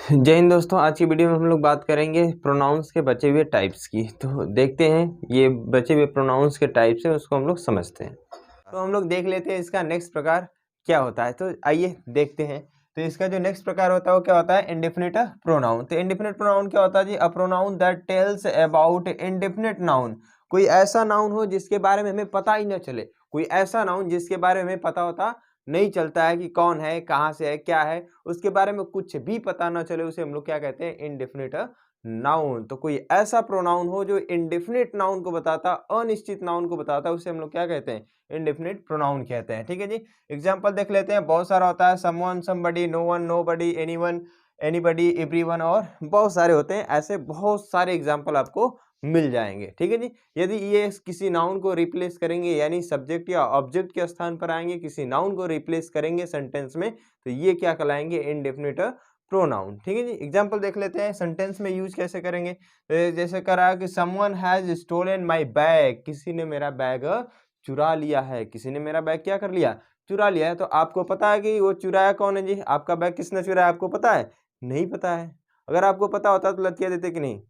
जय हिंद दोस्तों। आज की वीडियो में हम लोग बात करेंगे प्रोनाउंस के बचे हुए टाइप्स की। तो देखते हैं ये बचे हुए प्रोनाउंस के टाइप्स है उसको हम लोग समझते हैं। तो हम लोग देख लेते हैं इसका नेक्स्ट प्रकार क्या होता है। तो आइए देखते हैं। तो इसका जो नेक्स्ट प्रकार होता है वो क्या होता है, इंडेफिनिट प्रोनाउन। तो इंडेफिनिट प्रोनाउन क्या होता है जी, a pronoun that tells about indefinite noun. कोई ऐसा नाउन हो जिसके बारे में हमें पता ही न चले, कोई ऐसा नाउन जिसके बारे में हमें पता होता नहीं चलता है कि कौन है, कहाँ से है, क्या है, उसके बारे में कुछ भी पता ना चले, उसे हम लोग क्या कहते हैं, इंडेफिनिट नाउन। तो कोई ऐसा प्रोनाउन हो जो इंडेफिनिट नाउन को बताता, अनिश्चित नाउन को बताता, उसे हम लोग क्या कहते हैं, इंडेफिनिट प्रोनाउन कहते हैं। ठीक है जी। एग्जांपल देख लेते हैं, बहुत सारा होता है, someone, somebody, no one, nobody, anyone, anybody, everyone, और बहुत सारे होते हैं। ऐसे बहुत सारे एग्जाम्पल आपको मिल जाएंगे। ठीक है जी। यदि ये किसी नाउन को रिप्लेस करेंगे, यानी सब्जेक्ट या ऑब्जेक्ट के स्थान पर आएंगे, किसी नाउन को रिप्लेस करेंगे सेंटेंस में, तो ये क्या कहलाएंगे, इंडेफिनिट प्रोनाउन। ठीक है जी। एग्जांपल देख लेते हैं, सेंटेंस में यूज कैसे करेंगे। जैसे करा कि someone has stolen my bag, किसी ने मेरा बैग चुरा लिया है। किसी ने मेरा बैग क्या कर लिया, चुरा लिया है। तो आपको पता है कि वो चुराया कौन है जी, आपका बैग किसने चुराया, आपको पता है, नहीं पता है। अगर आपको पता होता तो लतिया देते कि नहीं,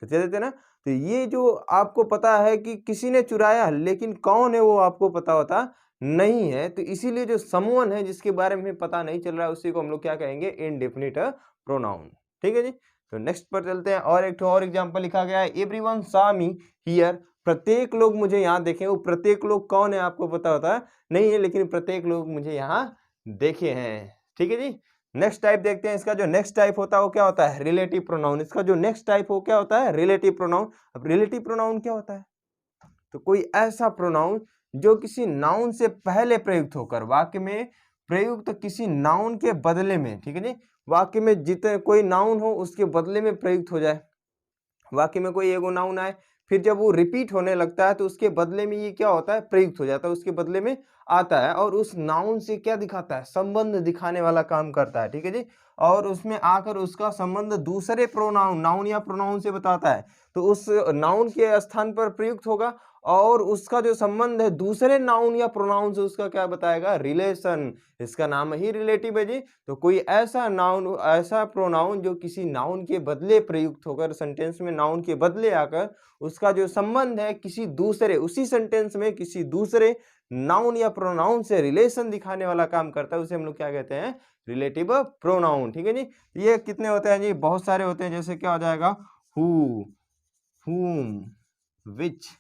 लतिया देते ना। तो ये जो आपको पता है कि किसी ने चुराया, लेकिन कौन है वो आपको पता होता नहीं है, तो इसीलिए जो समवन है जिसके बारे में पता नहीं चल रहा है, उसी को हम लोग क्या कहेंगे, इनडेफिनिट प्रोनाउन। ठीक है जी। तो नेक्स्ट पर चलते हैं, और एक और एग्जांपल लिखा गया है, एवरीवन सॉ मी हियर, प्रत्येक लोग मुझे यहाँ देखे। वो प्रत्येक लोग कौन है आपको पता होता नहीं है, लेकिन प्रत्येक लोग मुझे यहाँ देखे हैं। ठीक है जी। नेक्स्ट टाइप देखते हैं। इसका जो नेक्स्ट टाइप होता है वो क्या होता है, रिलेटिव प्रोनाउन। इसका जो नेक्स्ट टाइप हो क्या होता है, रिलेटिव प्रोनाउन। अब रिलेटिव प्रोनाउन क्या होता है, तो कोई ऐसा प्रोनाउन जो किसी नाउन से पहले प्रयुक्त होकर वाक्य में प्रयुक्त किसी नाउन के बदले में, ठीक है जी, वाक्य में जितने कोई नाउन हो उसके बदले में प्रयुक्त हो जाए। वाक्य में कोई एगो नाउन आए, फिर जब वो रिपीट होने लगता है तो उसके बदले में ये क्या होता है, प्रयुक्त हो जाता है, उसके बदले में आता है, और उस नाउन से क्या दिखाता है, संबंध दिखाने वाला काम करता है। ठीक है जी। और उसमें आकर उसका संबंध दूसरे प्रोनाउन, नाउन या प्रोनाउन से बताता है, तो उस नाउन के स्थान पर प्रयुक्त होगा, और उसका जो संबंध है दूसरे नाउन या प्रोनाउन से, उसका क्या बताएगा, रिलेशन। इसका नाम ही रिलेटिव है जी। तो कोई ऐसा नाउन, ऐसा प्रोनाउन जो किसी नाउन के बदले प्रयुक्त होकर, सेंटेंस में नाउन के बदले आकर उसका जो संबंध है किसी दूसरे, उसी सेंटेंस में किसी दूसरे नाउन या प्रोनाउन से रिलेशन दिखाने वाला काम करता है, उसे हम लोग क्या कहते हैं, रिलेटिव प्रोनाउन। ठीक है जी। ये कितने होते हैं जी, बहुत सारे होते हैं। जैसे क्या हो जाएगा, हु, whom, which,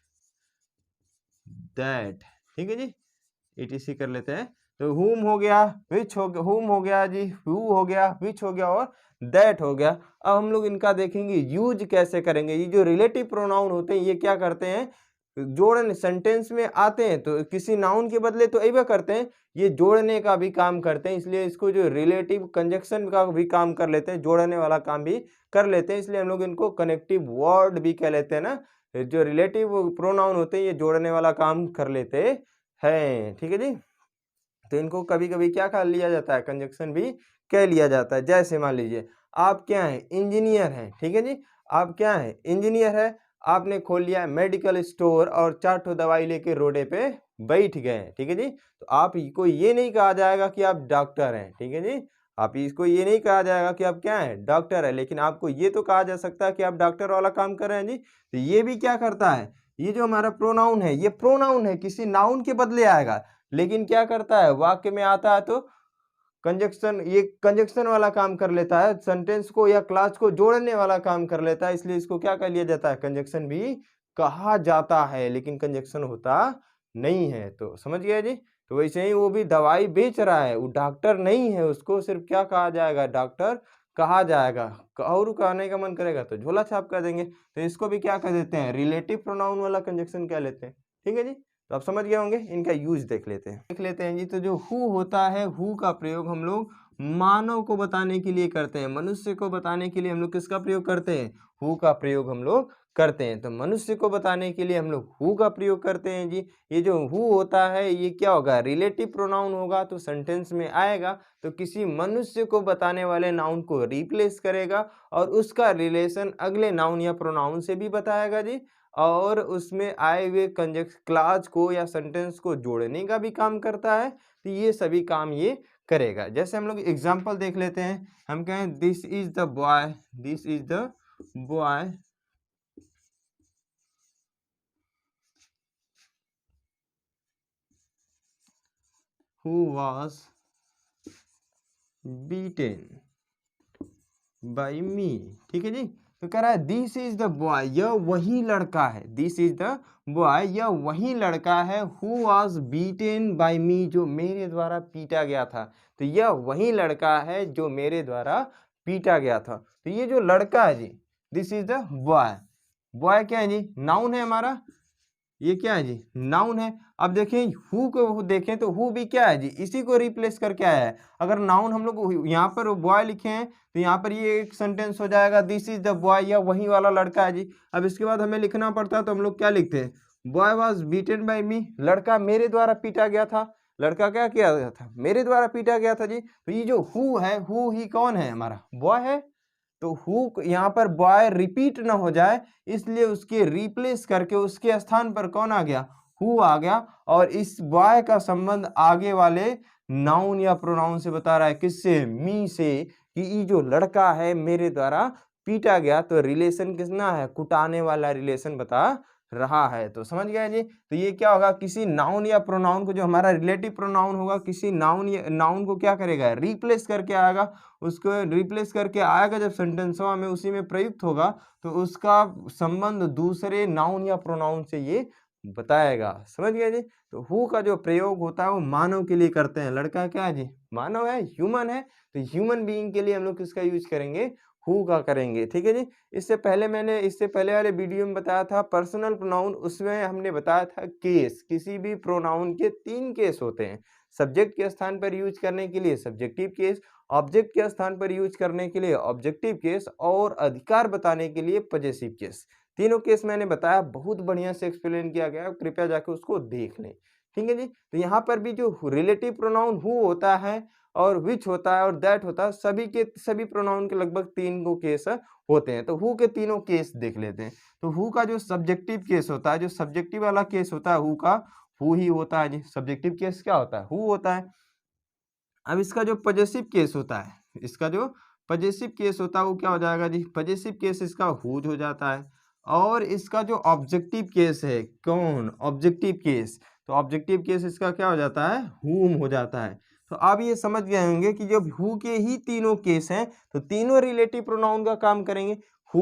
दैट। ठीक है जी। ETC कर लेते हैं। तो whom हो गया, which हो गया, whom हो गया जी, who हो गया, which हो गया, और that हो गया। अब हम लोग इनका देखेंगे यूज कैसे करेंगे। ये जो रिलेटिव प्रोनाउन होते हैं ये क्या करते हैं, जोड़ने, सेंटेंस में आते हैं तो किसी नाउन के बदले तो ऐसा करते हैं, ये जोड़ने का भी काम करते हैं, इसलिए इसको जो रिलेटिव कंजक्शन का भी काम कर लेते हैं, जोड़ने वाला काम भी कर लेते हैं, इसलिए हम लोग इनको कनेक्टिव वर्ड भी कह लेते हैं ना। जो रिलेटिव प्रोनाउन होते हैं ये जोड़ने वाला काम कर लेते हैं। ठीक है जी। तो इनको कभी कभी क्या कर लिया जाता है, कंजक्शन भी कह लिया जाता है। जैसे मान लीजिए आप क्या हैं, इंजीनियर हैं। ठीक है जी। आप क्या हैं, इंजीनियर है, आपने खोल लिया मेडिकल स्टोर और 4 ठो दवाई लेके रोडे पे बैठ गए। ठीक है जी। तो आप को ये नहीं कहा जाएगा कि आप डॉक्टर हैं। ठीक है जी। आप इसको ये नहीं कहा जाएगा कि आप क्या हैं, डॉक्टर है, लेकिन आपको ये तो कहा जा सकता है कि आप डॉक्टर वाला काम कर रहे हैं जी। तो ये भी क्या करता है, ये जो हमारा प्रोनाउन है, ये प्रोनाउन है, किसी नाउन के बदले आएगा, लेकिन क्या करता है, वाक्य में आता है तो कंजक्शन, ये कंजक्शन वाला काम कर लेता है, सेंटेंस को या क्लास को जोड़ने वाला काम कर लेता है, इसलिए इसको क्या कर लिया जाता है, कंजक्शन भी कहा जाता है, लेकिन कंजक्शन होता नहीं है। तो समझ गया जी। तो वैसे ही वो भी दवाई बेच रहा है, वो डॉक्टर नहीं है, उसको सिर्फ क्या कहा जाएगा, डॉक्टर कहा जाएगा। और कहने का मन करेगा तो झोला छाप कर देंगे। तो इसको भी क्या कर देते हैं, रिलेटिव प्रोनाउन वाला कंजक्शन कह लेते हैं। ठीक है जी। तो आप समझ गए होंगे। इनका यूज देख लेते हैं जी। तो जो हु होता है, हु का प्रयोग हम लोग मानव को बताने के लिए करते हैं, मनुष्य को बताने के लिए हम लोग किसका प्रयोग करते हैं, हु का प्रयोग हम लोग करते हैं। तो मनुष्य को बताने के लिए हम लोग हु का प्रयोग करते हैं जी। ये जो हु होता है ये क्या होगा, रिलेटिव प्रोनाउन होगा, तो सेंटेंस में आएगा तो किसी मनुष्य को बताने वाले नाउन को रिप्लेस करेगा, और उसका रिलेशन अगले नाउन या प्रोनाउन से भी बताएगा जी, और उसमें आए हुए कंजक्ट क्लॉज को या सेंटेंस को जोड़ने का भी काम करता है। तो ये सभी काम ये करेगा। जैसे हम लोग एग्जांपल देख लेते हैं, हम कहें this is the boy, this is the boy who was beaten by me. ठीक है जी। तो कह रहा है दिस इज द बॉय, यह वही लड़का है, दिस इज द बॉय, यह वही लड़का है हु वाज बीटेन बाई मी, जो मेरे द्वारा पीटा गया था। तो यह वही लड़का है जो मेरे द्वारा पीटा गया था। तो ये जो लड़का है जी, this is the boy, boy क्या है जी, नाउन है हमारा, ये क्या है जी, नाउन है। अब देखें हु को देखें तो हु भी क्या है जी, इसी को रिप्लेस करके आया है। अगर नाउन हम लोग यहाँ पर बॉय लिखे हैं तो यहाँ पर ये एक सेंटेंस हो जाएगा दिस इज द बॉय, या वही वाला लड़का है जी। अब इसके बाद हमें लिखना पड़ता है तो हम लोग क्या लिखते हैं, बॉय वॉज बीटेन बाई मी, लड़का मेरे द्वारा पीटा गया था। लड़का क्या किया गया था, मेरे द्वारा पीटा गया था जी। तो ये जो हु है, हु ही कौन है, हमारा बॉय है। तो हु यहाँ पर बॉय रिपीट ना हो जाए इसलिए उसके रिप्लेस करके उसके स्थान पर कौन आ गया, हु आ गया। और इस बॉय का संबंध आगे वाले नाउन या प्रोनाउन से बता रहा है, किससे, मी से, कि ये जो लड़का है मेरे द्वारा पीटा गया। तो रिलेशन कितना है, कुटाने वाला रिलेशन बता रहा है। तो समझ गए जी। तो ये क्या होगा, किसी नाउन या प्रोनाउन को, जो हमारा रिलेटिव प्रोनाउन होगा, किसी नाउन या नाउन को क्या करेगा, रिप्लेस करके आएगा। उसको रिप्लेस करके आएगा जब सेंटेंसवा में उसी में प्रयुक्त होगा तो उसका संबंध दूसरे नाउन या प्रोनाउन से ये बताएगा। समझ गए जी। तो हु का जो प्रयोग होता है वो मानव के लिए करते हैं। लड़का क्या है जी, मानव है, ह्यूमन है। तो ह्यूमन बीइंग के लिए हम लोग किसका यूज करेंगे, हु का करेंगे। ठीक है जी। इससे पहले वाले वीडियो में बताया था पर्सनल प्रोनाउन, उसमें हमने बताया था केस, किसी भी प्रोनाउन के 3 केस होते हैं। सब्जेक्ट के स्थान पर यूज करने के लिए सब्जेक्टिव केस, ऑब्जेक्ट के स्थान पर यूज करने के लिए ऑब्जेक्टिव केस, और अधिकार बताने के लिए पजेसिव केस। तीनों केस मैंने बताया, बहुत बढ़िया से एक्सप्लेन किया गया, कृपया जाके उसको देख लें। ठीक है जी। तो यहाँ पर भी जो रिलेटिव प्रोनाउन हु होता है और विच होता है और दैट होता है, सभी प्रोनाउन के लगभग 3 गो केस होते हैं। तो हु के तीनों केस देख लेते हैं। तो हु का जो सब्जेक्टिव केस होता है, जो सब्जेक्टिव वाला केस होता है हु का, हु ही होता है जी। सब्जेक्टिव केस क्या होता है, हु होता है। अब इसका जो पजेसिव केस होता है, इसका जो पजेसिव केस होता है वो क्या हो जाएगा जी, पजेसिव केस इसका हुज हो जाता है। और इसका जो ऑब्जेक्टिव केस है, कौन, ऑब्जेक्टिव केस, तो ऑब्जेक्टिव केस इसका क्या हो जाता है, हुम हो जाता है। तो आप ये समझ गए होंगे कि जब हु के ही तीनों केस हैं तो तीनों रिलेटिव प्रोनाउन का काम करेंगे। हु,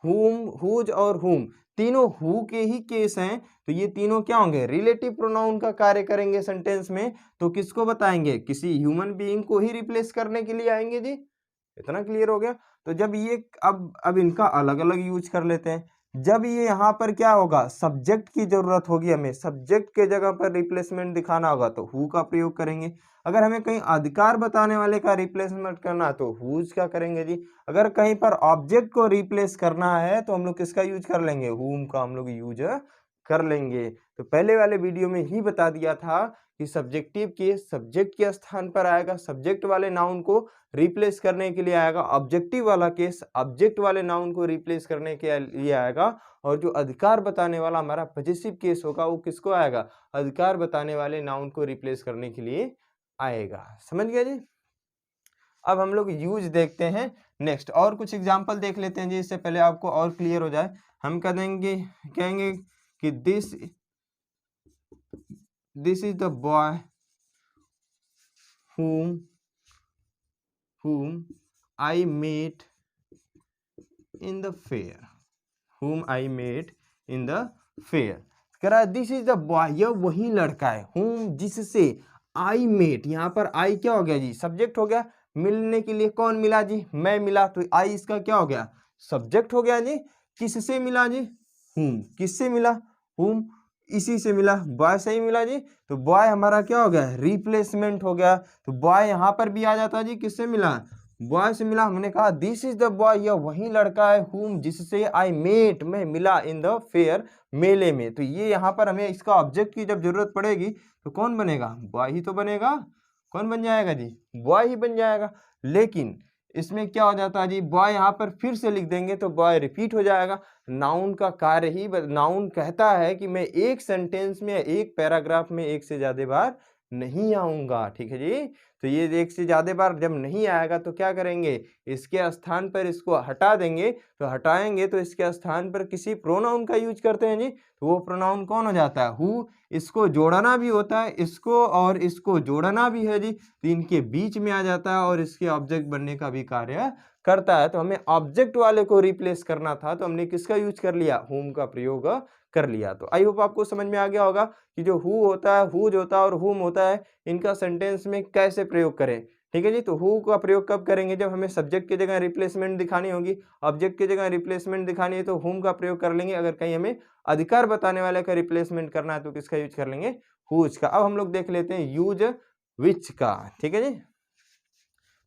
हुम, हुज और हुम, तीनों हु के ही केस हैं। तो ये तीनों क्या होंगे, रिलेटिव प्रोनाउन का कार्य करेंगे सेंटेंस में। तो किसको बताएंगे, किसी ह्यूमन बीइंग को ही रिप्लेस करने के लिए आएंगे जी। इतना क्लियर हो गया। तो जब ये अब इनका अलग अलग यूज कर लेते हैं। जब ये यहाँ पर क्या होगा, सब्जेक्ट की जरूरत होगी, हमें सब्जेक्ट के जगह पर रिप्लेसमेंट दिखाना होगा तो हु का प्रयोग करेंगे। अगर हमें कहीं अधिकार बताने वाले का रिप्लेसमेंट करना है तो हुज का करेंगे जी। अगर कहीं पर ऑब्जेक्ट को रिप्लेस करना है तो हम लोग किसका यूज कर लेंगे, हुम का हम लोग यूज कर लेंगे। तो पहले वाले वीडियो में ही बता दिया था कि सब्जेक्टिव केस सब्जेक्ट के स्थान पर आएगा, सब्जेक्ट वाले नाउन को रिप्लेस करने के लिए आएगा। ऑब्जेक्टिव वाला केस ऑब्जेक्ट वाले नाउन को रिप्लेस करने के लिए आएगा। और जो अधिकार बताने वाला हमारा पजेसिव केस होगा वो किसको आएगा, अधिकार बताने वाले नाउन को रिप्लेस करने के लिए आएगा। समझ गया जी। अब हम लोग यूज देखते हैं नेक्स्ट, और कुछ एग्जांपल देख लेते हैं जी, इससे पहले आपको और क्लियर हो जाए। हम कहेंगे कि this is the boy whom I met in the fair, whom I met in the fair। कह रहा है दिस इज द बॉय, यह वही लड़का है, whom जिससे, I met, यहाँ पर I क्या हो गया जी, सब्जेक्ट हो गया। मिलने के लिए कौन मिला जी, मैं मिला, तो I इसका क्या हो गया, सब्जेक्ट हो गया जी। किससे मिला जी, whom, किससे मिला, whom, इसी से मिला, बॉय से ही मिला जी। तो बॉय हमारा क्या हो गया, रिप्लेसमेंट हो गया। तो बॉय यहाँ पर भी आ जाता जी, किससे मिला, बॉय से मिला। हमने कहा दिस इज द बॉय, यह वही लड़का है, whom जिससे आई मेट, मैं मिला, इन द फेयर, मेले में। तो ये यहाँ पर हमें इसका ऑब्जेक्ट की जब जरूरत पड़ेगी तो कौन बनेगा, बॉय ही तो बनेगा। कौन बन जाएगा जी, बॉय ही बन जाएगा। लेकिन इसमें क्या हो जाता है जी, बॉय यहाँ पर फिर से लिख देंगे तो बॉय रिपीट हो जाएगा। नाउन का कार्य ही, नाउन कहता है कि मैं एक सेंटेंस में, एक पैराग्राफ में एक से ज्यादा बार नहीं आऊंगा, ठीक है जी। तो ये एक से ज्यादा बार जब नहीं आएगा तो क्या करेंगे, इसके स्थान पर इसको हटा देंगे। तो हटाएंगे तो इसके स्थान पर किसी प्रोनाउन का यूज करते हैं जी, तो वो प्रोनाउन कौन हो जाता है, हु। इसको जोड़ना भी होता है, इसको और इसको जोड़ना भी है जी, तो इनके बीच में आ जाता है और इसके ऑब्जेक्ट बनने का भी कार्य करता है। तो हमें ऑब्जेक्ट वाले को रिप्लेस करना था, तो हमने किसका यूज कर लिया, हुम का प्रयोग कर लिया। तो आई होप आपको समझ में आ गया होगा कि जो हु होता है, हुज होता है और हुम होता है, इनका सेंटेंस में कैसे प्रयोग करें, ठीक है जी। तो हु का प्रयोग कब करेंगे, जब हमें सब्जेक्ट की जगह रिप्लेसमेंट दिखानी होगी, ऑब्जेक्ट की जगह रिप्लेसमेंट दिखानी है तो हुम का प्रयोग कर लेंगे। अगर कहीं हमें अधिकार बताने वाले का रिप्लेसमेंट करना है तो किसका यूज कर लेंगे, हुज का। अब हम लोग देख लेते हैं यूज विच का, ठीक है जी।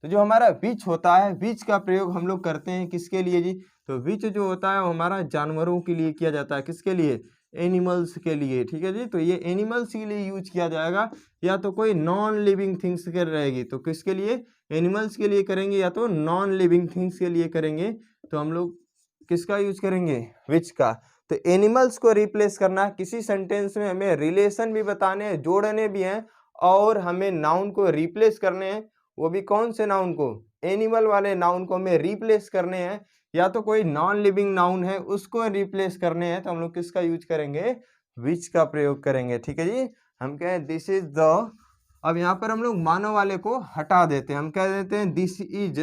तो जो हमारा विच होता है, विच का प्रयोग हम लोग करते हैं किसके लिए जी, तो विच जो होता है वो हमारा जानवरों के लिए किया जाता है, किसके लिए, एनिमल्स के लिए, ठीक है जी। तो ये एनिमल्स के लिए यूज किया जाएगा, या तो कोई नॉन लिविंग थिंग्स के रहेगी तो किसके लिए, एनिमल्स के लिए करेंगे, या तो नॉन लिविंग थिंग्स के लिए करेंगे। तो हम लोग किसका यूज करेंगे, विच का। तो एनिमल्स को रिप्लेस करना, किसी सेंटेंस में हमें रिलेशन भी बताने हैं, जोड़ने भी हैं, और हमें नाउन को रिप्लेस करने हैं, वो भी कौन से नाउन को, एनिमल वाले नाउन को हमें रिप्लेस करने हैं, या तो कोई नॉन लिविंग नाउन है उसको रिप्लेस करने हैं, तो हम लोग किसका यूज करेंगे, विच का प्रयोग करेंगे, ठीक है जी। हम कहें दिस इज द, अब यहाँ पर हम लोग मानव वाले को हटा देते हैं, हम कह देते हैं दिस इज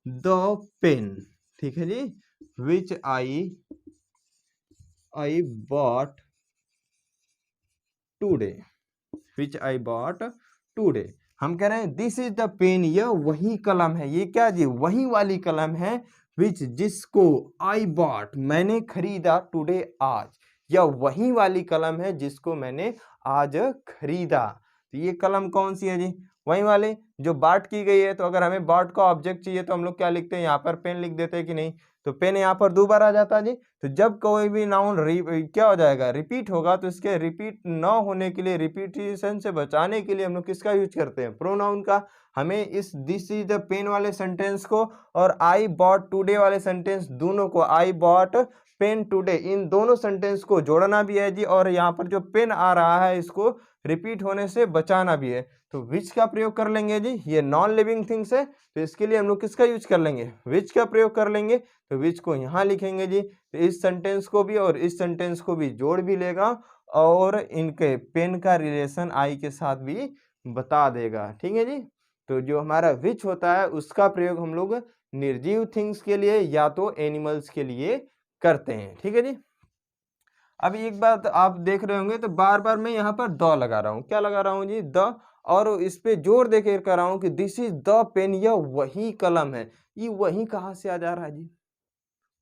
द पेन, ठीक है जी, which I bought today, which I bought today. हम कह रहे हैं दिस इज द पेन, यह वही कलम है, ये क्या जी, वही वाली कलम है, विच जिसको, आई बॉट मैंने खरीदा, टुडे आज, यह वही वाली कलम है जिसको मैंने आज खरीदा। तो ये कलम कौन सी है जी, वही वाले जो बात की गई है। तो अगर हमें बात का ऑब्जेक्ट चाहिए तो हम लोग क्या लिखते हैं, यहाँ पर पेन लिख देते हैं कि नहीं, तो पेन यहाँ पर दो बार आ जाता है जी। तो जब कोई भी नाउन क्या हो जाएगा, रिपीट होगा, तो इसके रिपीट न होने के लिए, रिपीटिशन से बचाने के लिए हम लोग किसका यूज करते हैं, प्रोनाउन का। हमें इस दिस इज द पेन वाले सेंटेंस को और आई बॉट टुडे वाले सेंटेंस दोनों को, आई बॉट पेन टुडे, इन दोनों सेंटेंस को जोड़ना भी है जी, और यहाँ पर जो पेन आ रहा है इसको रिपीट होने से बचाना भी है। तो विच का प्रयोग कर लेंगे जी, ये नॉन लिविंग थिंग्स है, तो इसके लिए हम लोग किसका यूज कर लेंगे, विच का प्रयोग कर लेंगे। तो विच को यहाँ लिखेंगे जी, तो इस सेंटेंस को भी और इस सेंटेंस को भी जोड़ भी लेगा, और इनके पेन का रिलेशन आई के साथ भी बता देगा, ठीक है जी। तो जो हमारा विच होता है उसका प्रयोग हम लोग निर्जीव थिंग्स के लिए या तो एनिमल्स के लिए करते हैं, ठीक है जी। अब एक बात आप देख रहे होंगे, तो बार बार मैं यहाँ पर द लगा रहा हूँ, क्या लगा रहा हूँ जी, द, और इस पे जोर देकर कर रहा हूँ कि दिस इज द पेन, यह वही कलम है। ये वही कहाँ से आ जा रहा है जी,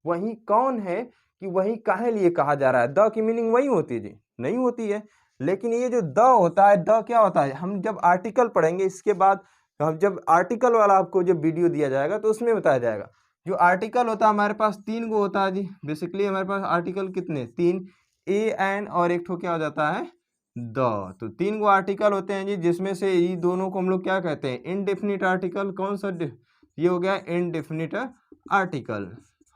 वही कौन है, कि वही काहे लिए कहा जा रहा है, द की मीनिंग वही होती है जी, नहीं होती है। लेकिन ये जो द होता है, द क्या होता है, हम जब आर्टिकल पढ़ेंगे इसके बाद, हम जब आर्टिकल वाला आपको जब वीडियो दिया जाएगा तो उसमें बताया जाएगा। जो आर्टिकल होता है हमारे पास तीन गो होता है जी, बेसिकली हमारे पास आर्टिकल कितने, तीन, ए एन और एक ठो क्या हो जाता है, द। तो तीन गो आर्टिकल होते हैं जी, जिसमें से ये दोनों को हम लोग क्या कहते हैं, इनडेफिनिट आर्टिकल। कौन सा, ये हो गया इनडेफिनिट आर्टिकल,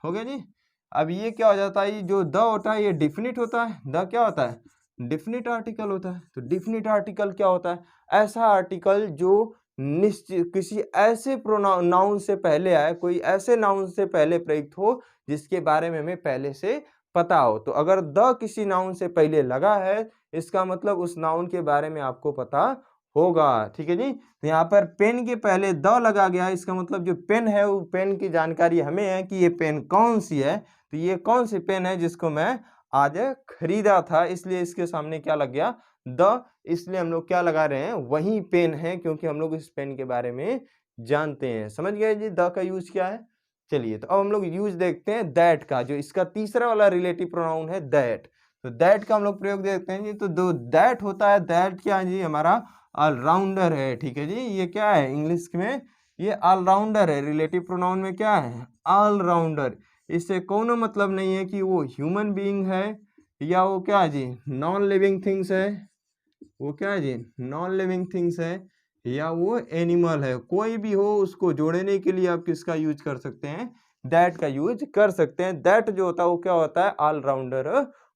हो गया जी। अब ये क्या हो जाता है, ये जो द होता है ये डिफिनिट होता है, द क्या होता है, डिफिनिट आर्टिकल होता है। तो डिफिनिट आर्टिकल क्या होता है, ऐसा आर्टिकल जो निश्चित किसी ऐसे नाउन से पहले आए, कोई ऐसे नाउन से पहले प्रयुक्त हो जिसके बारे में हमें पहले से पता हो। तो अगर द किसी नाउन से पहले लगा है, इसका मतलब उस नाउन के बारे में आपको पता होगा, ठीक है जी। तो यहाँ पर पेन के पहले द लगा गया है, इसका मतलब जो पेन है वो पेन की जानकारी हमें है कि ये पेन कौन सी है। तो ये कौन सी पेन है जिसको मैं आज खरीदा था, इसलिए इसके सामने क्या लग गया, द। इसलिए हम लोग क्या लगा रहे हैं, वही पेन है, क्योंकि हम लोग इस पेन के बारे में जानते हैं। समझ गए जी द का यूज क्या है। चलिए, तो अब हम लोग यूज देखते हैं दैट का, जो इसका तीसरा वाला रिलेटिव प्रोनाउन है दैट। तो दैट का हम लोग प्रयोग देखते हैं जी। तो दो दैट होता है, दैट क्या है जी, हमारा ऑलराउंडर है, ठीक है जी। ये क्या है इंग्लिश में, ये ऑलराउंडर है। रिलेटिव प्रोनाउन में क्या है, ऑलराउंडर। इससे कोनो मतलब नहीं है कि वो ह्यूमन बीइंग है या वो क्या है जी, नॉन लिविंग थिंग्स है। वो क्या है जी, नॉन लिविंग थिंग्स है या वो एनिमल है, कोई भी हो उसको जोड़ने के लिए आप किसका यूज कर सकते हैं, दैट का यूज कर सकते हैं। दैट जो होता है वो क्या होता है, ऑलराउंडर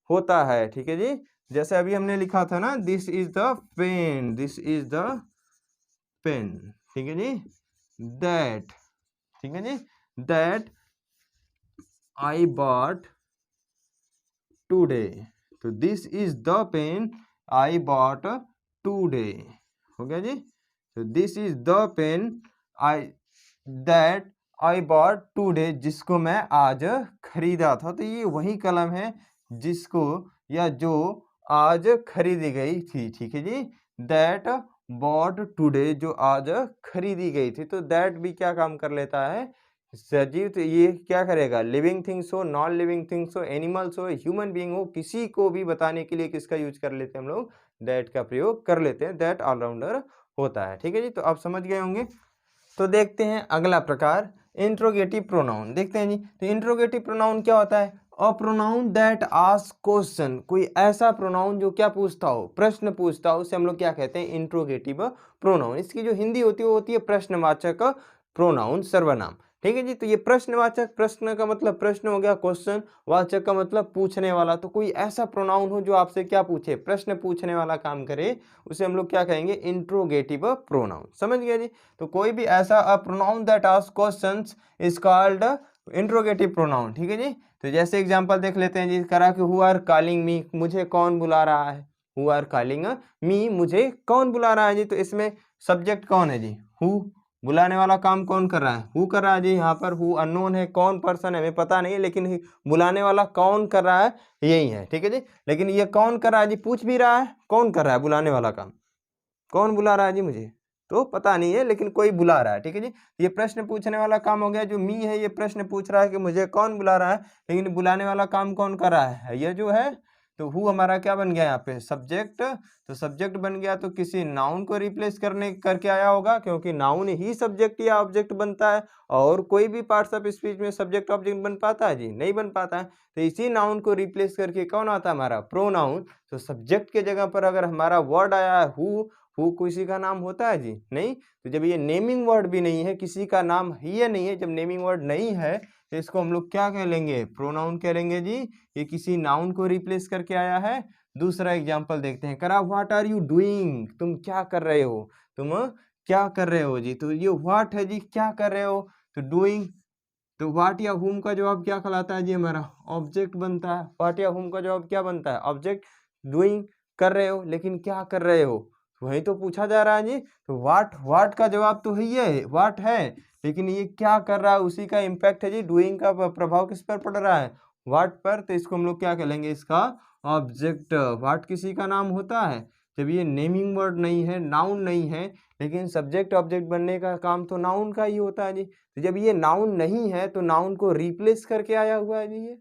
होता है। ठीक है जी, जैसे अभी हमने लिखा था ना, this is the pen, this is the pen. ठीक है जी, दैट, ठीक है जी, दैट आई बॉट टूडे, तो this is the pen I bought today, हो गया जी। तो this is the pen I that I bought today, जिसको मैं आज खरीदा था। तो ये वही कलम है जिसको या जो आज खरीदी गई थी। ठीक है जी, दैट बॉट टूडे, जो आज खरीदी गई थी। तो दैट भी क्या काम कर लेता है, सजीव। तो ये क्या करेगा, लिविंग थिंग्स हो, नॉन लिविंग थिंग्स हो, एनिमल्स हो, ह्यूमन बीइंग हो, किसी को भी बताने के लिए किसका यूज कर लेते हैं हम लोग, दैट का प्रयोग कर लेते हैं। दैट ऑलराउंडर होता है। ठीक है जी, तो आप समझ गए होंगे। तो देखते हैं अगला प्रकार, इंट्रोगेटिव प्रोनाउन। देखते हैं जी, तो इंट्रोगेटिव प्रोनाउन क्या होता है, अ प्रोनाउन दैट आस्क क्वेश्चन, कोई ऐसा प्रोनाउन जो क्या पूछता हो, प्रश्न पूछता हो, उसे हम लोग क्या कहते हैं, इंट्रोगेटिव प्रोनाउन। इसकी जो हिंदी होती है वो होती है प्रश्नवाचक प्रोनाउन, सर्वनाम। ठीक है जी, तो ये प्रश्नवाचक, प्रश्न का मतलब प्रश्न हो गया, क्वेश्चन, वाचक का मतलब पूछने वाला। तो कोई ऐसा प्रोनाउन हो जो आपसे क्या पूछे, प्रश्न पूछने वाला काम करे, उसे हम लोग क्या कहेंगे, इंट्रोगेटिव प्रोनाउन। समझ गए जी। तो कोई भी ऐसा अ pronoun that ask questions is called interrogative pronoun. ठीक है जी, तो जैसे एग्जांपल देख लेते हैं जी, करा कि हु आर कॉलिंग मी, मुझे कौन बुला रहा है, हु आर कॉलिंग मी, मुझे कौन बुला रहा है जी। तो इसमें सब्जेक्ट कौन है जी, हु, बुलाने वाला काम कौन कर रहा है, हु कर रहा है जी। यहाँ पर हु अननोन है, कौन पर्सन है हमें पता नहीं है, लेकिन बुलाने वाला कौन कर रहा है यही है। ठीक है जी, लेकिन ये कौन कर रहा है जी, पूछ भी रहा है कौन कर रहा है बुलाने वाला काम, कौन बुला रहा है जी, मुझे तो पता नहीं है, लेकिन कोई बुला रहा है। ठीक है जी, ये प्रश्न पूछने वाला काम हो गया। जो मी है ये प्रश्न पूछ रहा है कि मुझे कौन बुला रहा है, लेकिन बुलाने वाला काम कौन कर रहा है, ये जो है। तो हु हमारा क्या बन गया यहाँ पे, सब्जेक्ट। तो सब्जेक्ट बन गया तो किसी नाउन को रिप्लेस करके आया होगा, क्योंकि नाउन ही सब्जेक्ट या ऑब्जेक्ट बनता है। और कोई भी पार्ट्स ऑफ स्पीच में सब्जेक्ट ऑब्जेक्ट बन पाता है जी, नहीं बन पाता है। तो इसी नाउन को रिप्लेस करके कौन आता है, हमारा प्रोनाउन। तो सब्जेक्ट के जगह पर अगर हमारा वर्ड आया है हु किसी का नाम होता है जी, नहीं। तो जब ये नेमिंग वर्ड भी नहीं है, किसी का नाम ही नहीं है, जब नेमिंग वर्ड नहीं है, तो इसको हम लोग क्या कह लेंगे, प्रोनाउन कह लेंगे जी। ये किसी नाउन को रिप्लेस करके आया है। दूसरा एग्जांपल देखते हैं, करा व्हाट आर यू डूइंग, तुम क्या कर रहे हो, तुम क्या कर रहे हो जी। तो ये व्हाट है जी, क्या कर रहे हो। तो डूइंग, तो व्हाट या हुम का जवाब क्या कहलाता है जी, हमारा ऑब्जेक्ट बनता है। व्हाट या हुम का जवाब क्या बनता है, ऑब्जेक्ट। डूइंग, कर रहे हो, लेकिन क्या कर रहे हो, वही तो पूछा जा रहा है जी। तो व्हाट का जवाब तो ही है, व्हाट है, लेकिन ये क्या कर रहा है, उसी का इम्पैक्ट है जी। डूइंग का प्रभाव किस पर पड़ रहा है, व्हाट पर। तो इसको हम लोग क्या कहेंगे, इसका ऑब्जेक्ट। व्हाट किसी का नाम होता है जब ये नेमिंग वर्ड नहीं है, नाउन नहीं है, लेकिन सब्जेक्ट ऑब्जेक्ट बनने का काम तो नाउन का ही होता है जी। तो जब ये नाउन नहीं है तो नाउन को रिप्लेस करके आया हुआ है जी ये।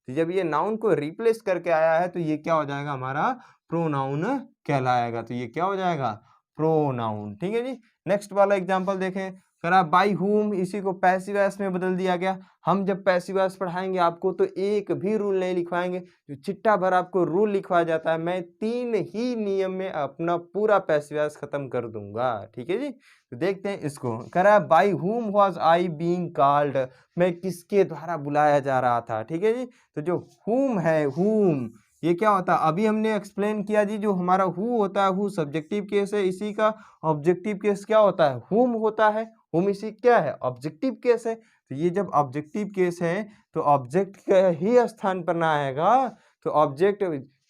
तो जब ये नाउन को रिप्लेस करके आया है तो ये क्या हो जाएगा, हमारा प्रोनाउन कहलाएगा। तो ये क्या हो जाएगा, प्रोनाउन। ठीक है जी, नेक्स्ट वाला एग्जांपल देखें, करा बाय हुम, इसी को पैसिव वॉइस में बदल दिया गया। हम जब पैसिव वॉइस पढ़ाएंगे आपको तो एक भी रूल नहीं लिखवाएंगे, जो चिट्टा भर आपको रूल लिखवाया जाता है, मैं 3 ही नियम में अपना पूरा पैसिव वॉइस खत्म कर दूंगा। ठीक है जी, तो देखते हैं इसको, करा by whom was I being called, मैं किसके द्वारा बुलाया जा रहा था। ठीक है जी, तो जो हुम है, हुम ये क्या होता है, अभी हमने एक्सप्लेन किया जी। जो हमारा हु होता है, हु सब्जेक्टिव केस है, इसी का ऑब्जेक्टिव केस क्या होता है, हुम होता है। हुम इसी क्या है, ऑब्जेक्टिव केस है। तो ये जब ऑब्जेक्टिव केस है तो ऑब्जेक्ट का ही स्थान पर ना आएगा। तो ऑब्जेक्ट,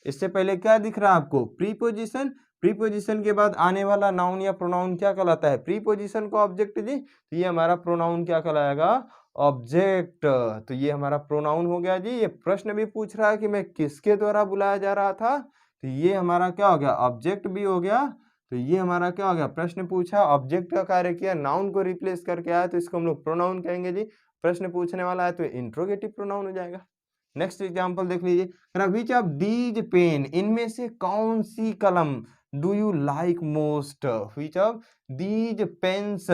इससे पहले क्या दिख रहा है आपको, प्रीपोजिशन। प्रीपोजिशन के बाद आने वाला नाउन या प्रोनाउन क्या कहलाता है, प्रीपोजिशन को ऑब्जेक्ट जी। तो ये हमारा प्रोनाउन क्या कहलाएगा, ऑब्जेक्ट। तो ये हमारा प्रोनाउन हो गया जी। ये प्रश्न भी पूछ रहा है कि मैं किसके द्वारा बुलाया जा रहा था, तो ये हमारा क्या हो गया, ऑब्जेक्ट भी हो गया। तो ये हमारा क्या हो गया, प्रश्न पूछा, ऑब्जेक्ट का कार्य किया, नाउन को रिप्लेस करके आया, तो इसको हम लोग प्रोनाउन कहेंगे जी। प्रश्न पूछने वाला है तो इंट्रोगेटिव प्रोनाउन हो जाएगा। नेक्स्ट एग्जांपल देख लीजिए, विच ऑफ दीज पेन, इनमें से कौन सी कलम, do you like most, which of these pens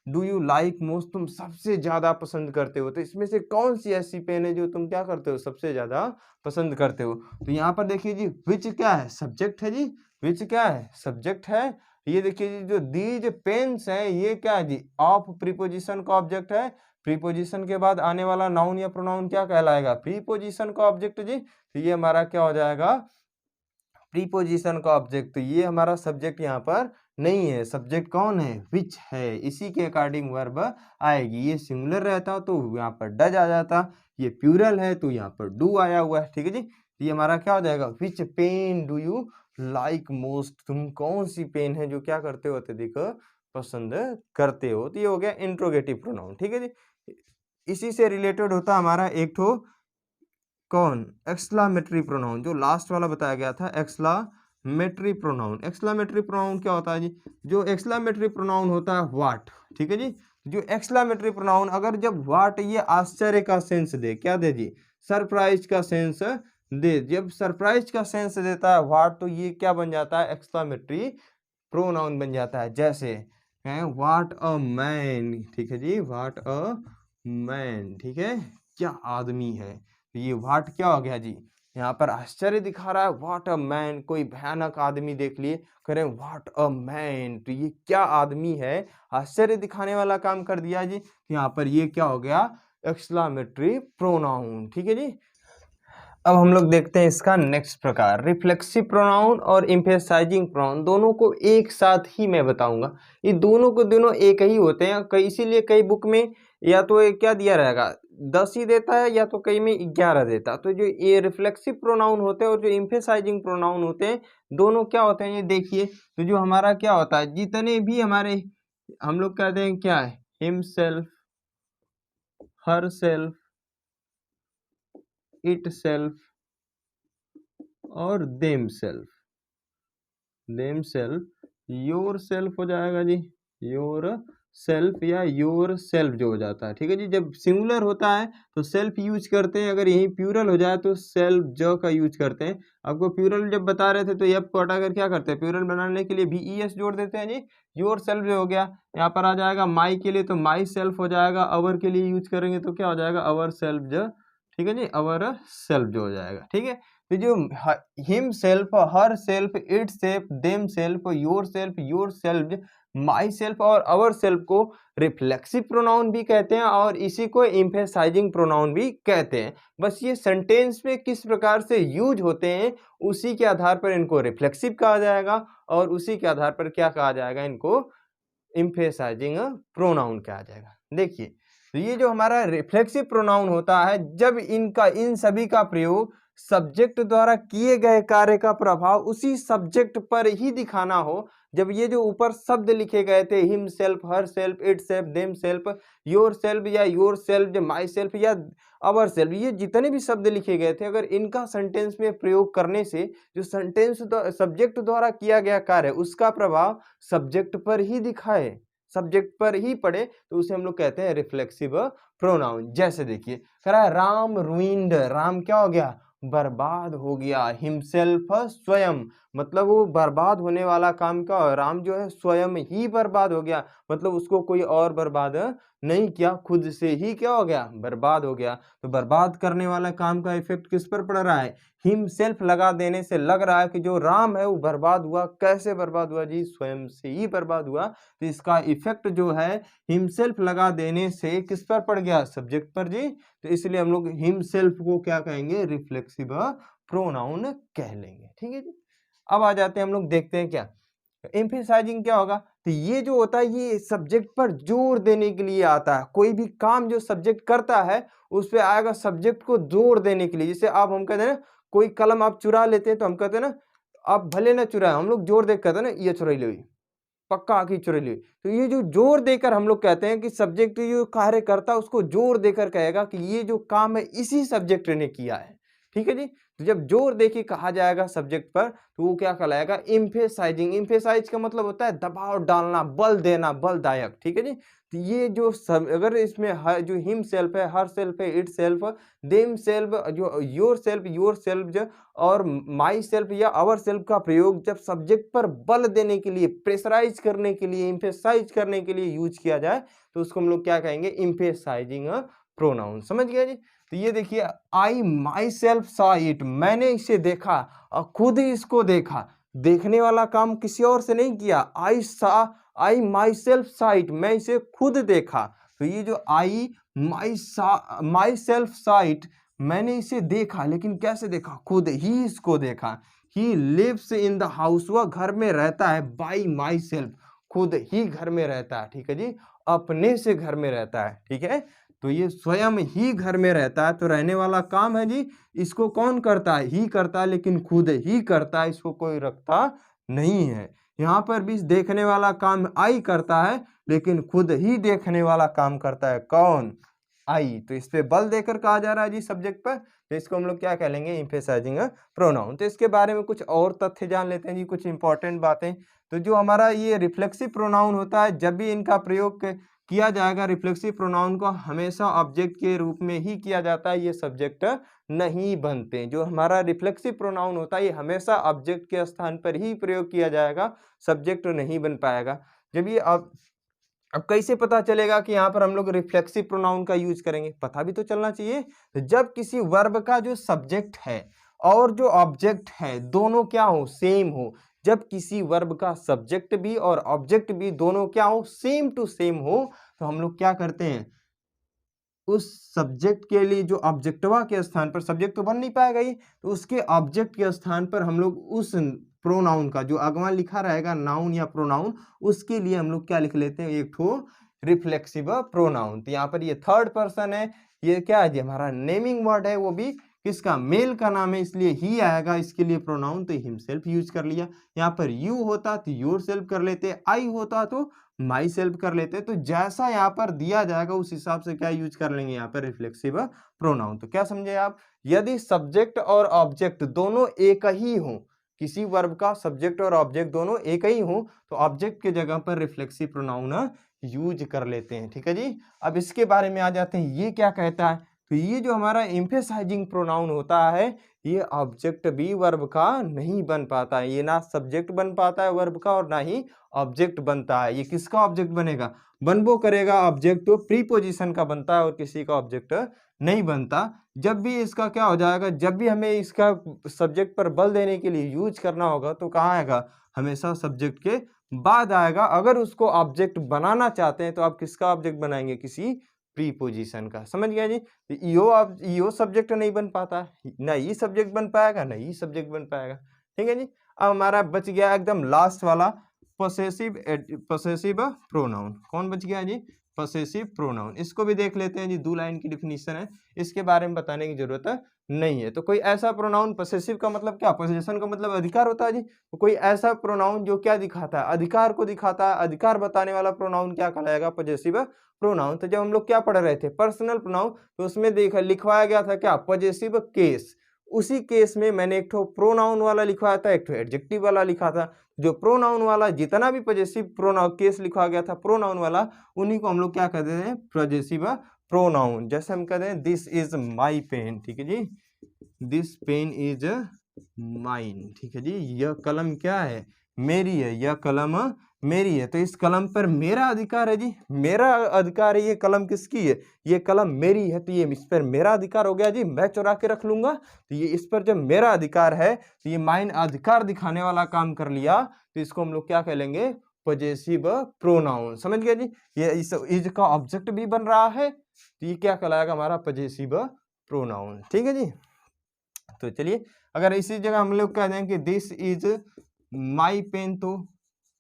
do you like most, तुम सबसे ज्यादा पसंद करते हो। तो इसमें से कौन सी ऐसी पेन है जो तुम क्या करते हो, सबसे ज्यादा पसंद करते हो। तो यहाँ पर देखिए जी, विच क्या है, सब्जेक्ट है जी। विच क्या है, सब्जेक्ट है। ये देखिए जी, जो दीज पेन्स है ये क्या है जी, ऑफ प्रीपोजिशन का ऑब्जेक्ट है। प्रीपोजिशन के बाद आने वाला नाउन या प्रोनाउन क्या कहलाएगा, प्रीपोजिशन का ऑब्जेक्ट जी। तो ये हमारा क्या हो जाएगा, प्रीपोजिशन का ऑब्जेक्ट। तो ये हमारा सब्जेक्ट यहाँ पर नहीं है, सब्जेक्ट कौन है, विच है, इसी के अकॉर्डिंग वर्ब आएगी। ये सिंगुलर रहता तो यहाँ पर डज आ जाता, ये प्लूरल है तो यहाँ पर डू आया हुआ है, ठीक है जी। ये हमारा क्या हो जाएगा, which pen do you like most, तुम कौन सी पेन है जो क्या करते हो, अत्यधिक पसंद करते हो। तो ये हो गया इंट्रोगेटिव प्रोनाउन, ठीक है जी। इसी से रिलेटेड होता हमारा एक ठो कौन, एक्सक्लामेटरी प्रोनाउन, जो लास्ट वाला बताया गया था, एक्सक्लामेटरी प्रोनाउन। एक्सक्लामेटरी प्रोनाउन क्या होता है जी, जो एक्सक्लामेटरी प्रोनाउन होता है व्हाट, ठीक है जी। जो एक्सक्लामेटरी प्रोनाउन अगर जब व्हाट ये आश्चर्य का सेंस दे, क्या दे जी, सरप्राइज का सेंस दे, जब सरप्राइज का सेंस देता है व्हाट, तो ये क्या बन जाता है, एक्सक्लामेटरी प्रोनाउन बन जाता है। जैसे व्हाट अ मैन, ठीक है जी, व्हाट अ मैन, ठीक है, क्या आदमी है। तो ये व्हाट क्या हो गया जी, यहाँ पर आश्चर्य दिखा रहा है, व्हाट अ मैन, कोई भयानक आदमी देख लिए, करें व्हाट अ मैन, तो ये क्या आदमी है, आश्चर्य दिखाने वाला काम कर दिया जी। यहाँ पर ये क्या हो गया, एक्सक्लामेटरी प्रोनाउन, ठीक है जी। अब हम लोग देखते हैं इसका नेक्स्ट प्रकार, रिफ्लेक्सिव प्रोनाउन और एम्फेसाइजिंग प्रोनाउन, दोनों को एक साथ ही मैं बताऊंगा। ये दोनों को दोनों एक ही होते हैं, कई इसीलिए कई बुक में या तो ये क्या दिया रहेगा, 10 ही देता है, या तो कई में 11 देता है। तो जो ये रिफ्लेक्सिव प्रोनाउन होते हैं और जो एम्फेसाइजिंग प्रोनाउन होते हैं, दोनों क्या होते हैं ये देखिए। तो जो हमारा क्या होता है, जितने भी हमारे हम लोग कहते हैं क्या है, himself, herself, itself और themself, themself, yourself हो जाएगा जी, योर सेल्फ या योर सेल्फ जो हो जाता है, ठीक है जी। जब सिंगुलर होता है तो सेल्फ यूज करते हैं, अगर यही प्लूरल हो जाए तो सेल्फ ज का यूज करते हैं। आपको प्लूरल जब बता रहे थे तो एफ को हटाकर क्या करते हैं, प्लूरल बनाने के लिए VES जोड़ देते हैं जी। योर सेल्फ जो हो गया, यहाँ पर आ जाएगा माई के लिए तो माई सेल्फ हो जाएगा, अवर के लिए यूज करेंगे तो क्या हो जाएगा, अवर सेल्फ ज, ठीक है जी, अवर सेल्फ जो हो जाएगा, ठीक है। तो जो him self, her self, it self, themself, your self, my self और अवर सेल्फ को रिफ्लेक्सिव प्रोनाउन भी कहते हैं और इसी को एम्फेसाइजिंग प्रोनाउन भी कहते हैं। बस ये सेंटेंस में किस प्रकार से यूज होते हैं उसी के आधार पर इनको रिफ्लेक्सिव कहा जाएगा और उसी के आधार पर क्या कहा जाएगा, इनको एम्फेसाइजिंग प्रोनाउन कहा जाएगा। देखिए, तो ये जो हमारा रिफ्लेक्सिव प्रोनाउन होता है, जब इनका इन सभी का प्रयोग सब्जेक्ट द्वारा किए गए कार्य का प्रभाव उसी सब्जेक्ट पर ही दिखाना हो, जब ये जो ऊपर शब्द लिखे गए थे, him self, her self, it self, themself, yourself या योर सेल्फ, माई सेल्फ या अवर सेल्फ, ये जितने भी शब्द लिखे गए थे, अगर इनका सेंटेंस में प्रयोग करने से जो सेंटेंस सब्जेक्ट द्वारा किया गया कार्य उसका प्रभाव सब्जेक्ट पर ही दिखाए, सब्जेक्ट पर ही पड़े, तो उसे हम लोग कहते हैं रिफ्लेक्सिव प्रोनाउन। जैसे देखिए, कह रहा है राम रुइंड, राम क्या हो गया, बर्बाद हो गया, हिमसेल्फ स्वयं, मतलब वो बर्बाद होने वाला काम का, राम जो है स्वयं ही बर्बाद हो गया, मतलब उसको कोई और बर्बाद नहीं किया, खुद से ही क्या हो गया, बर्बाद हो गया। तो बर्बाद करने वाला काम का इफेक्ट किस पर पड़ रहा है, हिमसेल्फ लगा देने से लग रहा है कि जो राम है वो बर्बाद हुआ। कैसे बर्बाद हुआ जी, स्वयं से ही बर्बाद हुआ। तो इसका इफेक्ट जो है हिमसेल्फ लगा देने से किस पर पड़ गया, सब्जेक्ट पर जी। तो इसलिए हम लोग हिमसेल्फ को क्या कहेंगे, रिफ्लेक्सिव प्रोनाउन कह लेंगे, ठीक है जी। अब आ जाते हैं हम लोग, देखते हैं क्या एम्फेसाइजिंग क्या होगा। तो ये जो होता है ये सब्जेक्ट पर जोर देने के लिए आता है, कोई भी काम जो सब्जेक्ट करता है उस पे आएगा सब्जेक्ट को जोर देने के लिए। जैसे आप हम कहते हैं ना, कोई कलम आप चुरा लेते हैं तो हम कहते हैं ना, आप भले ना चुराए, हम लोग जोर देकर कहते हैं ना, ये चुराई ली, पक्का आखिर चुरा ली। तो ये जो जोर देकर हम लोग कहते हैं कि सब्जेक्ट जो कार्य करता है उसको जोर देकर कहेगा कि ये जो काम है इसी सब्जेक्ट ने किया है, ठीक है जी। तो जब जोर देके कहा जाएगा सब्जेक्ट पर तो वो क्या कहलाएगा, एम्फेसाइजिंग। एम्फेसाइज का मतलब होता है दबाव डालना, बल देना, बलदायक, ठीक है जी। तो ये जो अगर इसमें जो हिम सेल्फ है, हर सेल्फ है, इट सेल्फ, देम सेल्फ, जो योर सेल्फ और माई सेल्फ या अवर सेल्फ का प्रयोग जब सब्जेक्ट पर बल देने के लिए, प्रेशराइज करने के लिए, एम्फेसाइज करने के लिए यूज किया जाए तो उसको हम लोग क्या कहेंगे, एम्फेसाइजिंग प्रोनाउन। समझ गया जी। तो ये देखिए, आई माई सेल्फ सॉ इट, मैंने इसे देखा और खुद ही इसको देखा। देखने वाला काम किसी और से नहीं किया। आई माई सेल्फ साइट, मैं इसे खुद देखा। तो ये जो आई माई सेल्फ साइट, मैंने इसे देखा, लेकिन कैसे देखा? खुद ही इसको देखा। He lives in the house, वह घर में रहता है। बाई माई सेल्फ, खुद ही घर में रहता है। ठीक है जी, अपने से घर में रहता है। ठीक है, तो ये स्वयं ही घर में रहता है। तो रहने वाला काम है जी, इसको कौन करता है? ही करता है, लेकिन खुद ही करता है, इसको कोई रखता नहीं है। यहाँ पर भी देखने वाला काम आई करता है, लेकिन खुद ही देखने वाला काम करता है। कौन? आई। तो इस पे बल देकर कहा जा रहा है जी सब्जेक्ट पर, तो इसको हम लोग क्या कह लेंगे? Emphasizing pronoun. तो इसके बारे में कुछ और तथ्य जान लेते हैं जी, कुछ इंपॉर्टेंट बातें। तो जो हमारा ये रिफ्लेक्सिव प्रोनाउन होता है, जब भी इनका प्रयोग किया जाएगा, रिफ्लेक्सिव प्रोनाउन को हमेशा ऑब्जेक्ट के रूप में ही किया जाता है, ये सब्जेक्ट नहीं बनते। जो हमारा रिफ्लेक्सिव प्रोनाउन होता है, ये हमेशा ऑब्जेक्ट के स्थान पर ही प्रयोग किया जाएगा, सब्जेक्ट नहीं बन पाएगा। जब ये अब कैसे पता चलेगा कि यहाँ पर हम लोग रिफ्लेक्सिव प्रोनाउन का यूज करेंगे? पता भी तो चलना चाहिए। जब किसी वर्ब का जो सब्जेक्ट है और जो ऑब्जेक्ट है, दोनों क्या हो? सेम हो। जब किसी वर्ब का सब्जेक्ट भी और ऑब्जेक्ट भी दोनों क्या हो? सेम टू सेम हो, तो हम लोग क्या करते हैं? उस सब्जेक्ट के लिए जो ऑब्जेक्टवा के स्थान पर, सब्जेक्ट तो बन नहीं पाएगा ये, तो उसके ऑब्जेक्ट के स्थान पर हम लोग उस प्रोनाउन का जो अगवा लिखा रहेगा, नाउन या प्रोनाउन, उसके लिए हम लोग क्या लिख लेते हैं? एक ठो रिफ्लेक्सिव प्रोनाउन। तो यहाँ पर ये थर्ड पर्सन है, ये क्या है जी? हमारा नेमिंग वर्ड है, वो भी किसका? मेल का नाम है, इसलिए ही आएगा इसके लिए प्रोनाउन, तो हिमसेल्फ यूज कर लिया। यहाँ पर यू होता तो योर सेल्फ कर लेते, आई होता तो माई सेल्फ कर लेते। तो जैसा यहाँ पर दिया जाएगा उस हिसाब से क्या यूज कर लेंगे यहाँ पर? Reflexive pronoun. तो क्या समझे आप? यदि सब्जेक्ट और ऑब्जेक्ट दोनों एक ही हो, किसी वर्ब का सब्जेक्ट और ऑब्जेक्ट दोनों एक ही हो, तो ऑब्जेक्ट के जगह पर रिफ्लेक्सिव प्रोनाउन यूज कर लेते हैं। ठीक है जी, अब इसके बारे में आ जाते हैं, ये क्या कहता है? तो ये जो हमारा एम्फेसाइजिंग प्रोनाउन होता है, ये ऑब्जेक्ट भी वर्ब का नहीं बन पाता है। ये ना सब्जेक्ट बन पाता है वर्ब का और ना ही ऑब्जेक्ट बनता है। ये किसका ऑब्जेक्ट बनेगा? बनबो करेगा ऑब्जेक्ट तो प्रीपोजिशन का बनता है और किसी का ऑब्जेक्ट नहीं बनता। जब भी इसका क्या हो जाएगा? जब भी हमें इसका सब्जेक्ट पर बल देने के लिए यूज करना होगा, तो कहाँ आएगा? हमेशा सब्जेक्ट के बाद आएगा। अगर उसको ऑब्जेक्ट बनाना चाहते हैं, तो आप किसका ऑब्जेक्ट बनाएंगे? किसी प्रीपोजिशन का। समझ गया जी? यो सब्जेक्ट नहीं बन पाता, ना ये सब्जेक्ट बन पाएगा, ना ये सब्जेक्ट बन पाएगा। ठीक है जी, अब हमारा बच गया एकदम लास्ट वाला पसेसिव प्रोनाउन। कौन बच गया जी? Possessive pronoun. इसको भी देख लेते हैं जी, 2 लाइन की डिफिनीशन है, इसके बारे में बताने की जरूरत नहीं है। तो कोई ऐसा प्रोनाउन, पसेसिव का मतलब क्या? पोजेशन का मतलब अधिकार होता है जी। तो कोई ऐसा प्रोनाउन जो क्या दिखाता है? अधिकार को दिखाता है। अधिकार बताने वाला प्रोनाउन क्या कहलाएगा? Possessive pronoun. तो जब हम लोग क्या पढ़ रहे थे? पर्सनल प्रोनाउन, तो उसमें देखा लिखवाया गया था क्या? Possessive case. उसी केस में मैंने एक ठो प्रोनाउन वाला लिखवाया था, एक ठो एडजेक्टिव वाला लिखा था। जो प्रोनाउन वाला, जितना भी पॉजेसिव प्रोनाउन केस लिखा गया था प्रोनाउन वाला, उन्हीं को हम लोग क्या कहते हैं? Possessive pronoun. जैसे हम कहते हैं दिस इज माई पेन। ठीक है जी, दिस पेन इज माइन। ठीक है जी, यह कलम क्या है? मेरी है। यह कलम मेरी है। तो इस कलम पर मेरा अधिकार है जी, मेरा अधिकार है। ये कलम किसकी है? ये कलम मेरी है, तो ये इस पर मेरा अधिकार हो गया जी। मैं चुरा के रख लूंगा, तो ये इस पर जब मेरा अधिकार है, तो ये माइन अधिकार दिखाने वाला काम कर लिया, तो इसको हम लोग क्या कहेंगे? Possessive pronoun. समझ गया जी? ये इज का ऑब्जेक्ट भी बन रहा है, तो ये क्या कहलाएगा? हमारा पॉजेसिव प्रोनाउन। ठीक है जी, तो चलिए, अगर इसी जगह हम लोग कह दें कि दिस इज माई पेन, तो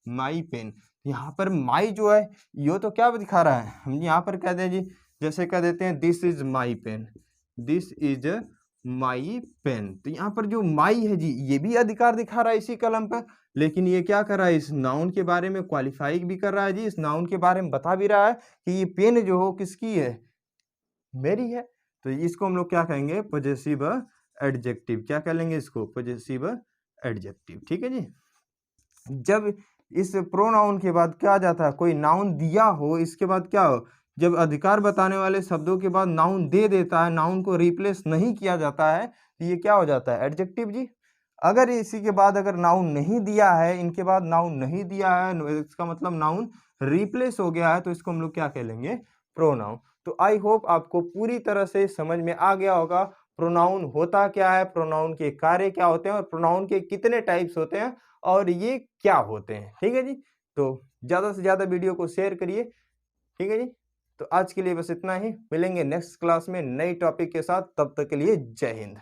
माई पेन, यहाँ पर माई जो है, यो तो क्या दिखा रहा है? हम यहाँ पर कह दें जी, जैसे कह देते हैं this is my pen, this is my pen. तो यहाँ पर जो माई है जी, ये भी अधिकार दिखा रहा है इसी कलम पर, लेकिन ये क्या कर रहा है? इस नाउन के बारे में क्वालिफाई भी कर रहा है जी, इस नाउन के बारे में बता भी रहा है कि ये पेन जो हो किसकी है? मेरी है। तो इसको हम लोग क्या कहेंगे? Possessive adjective. क्या कह लेंगे इसको? Possessive adjective. ठीक है जी, जब इस प्रोनाउन के बाद क्या आ जाता है? कोई नाउन दिया हो, इसके बाद क्या हो? जब अधिकार बताने वाले शब्दों के बाद नाउन दे देता है, नाउन को रिप्लेस नहीं किया जाता है, तो ये क्या हो जाता है? एडजेक्टिव जी। अगर इसी के बाद अगर नाउन नहीं दिया है, इनके बाद नाउन नहीं दिया है, इसका मतलब नाउन रिप्लेस हो गया है, तो इसको हम लोग क्या कह लेंगे? प्रोनाउन। तो आई होप आपको पूरी तरह से समझ में आ गया होगा प्रोनाउन होता क्या है, प्रोनाउन के कार्य क्या होते हैं और प्रोनाउन के कितने टाइप्स होते हैं और ये क्या होते हैं। ठीक है जी, तो ज़्यादा से ज़्यादा वीडियो को शेयर करिए। ठीक है जी, तो आज के लिए बस इतना ही, मिलेंगे नेक्स्ट क्लास में नई टॉपिक के साथ, तब तक के लिए जय हिंद।